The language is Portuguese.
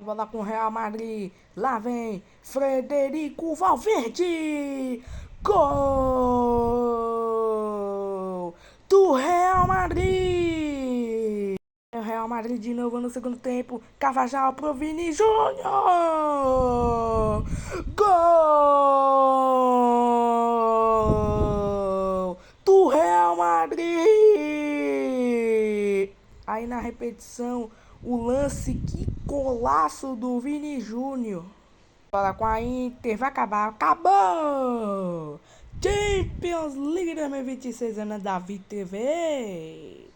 bola com o Real Madrid. Lá vem Frederico Valverde. Gol do Real Madrid. O Real Madrid de novo no segundo tempo. Carvajal pro Vini Júnior. Gol do Real Madrid. Aí na repetição, o lance, que golaço do Vini Júnior. Bola com a Inter, vai acabar, acabou! Champions League 2026 é na Davi TV.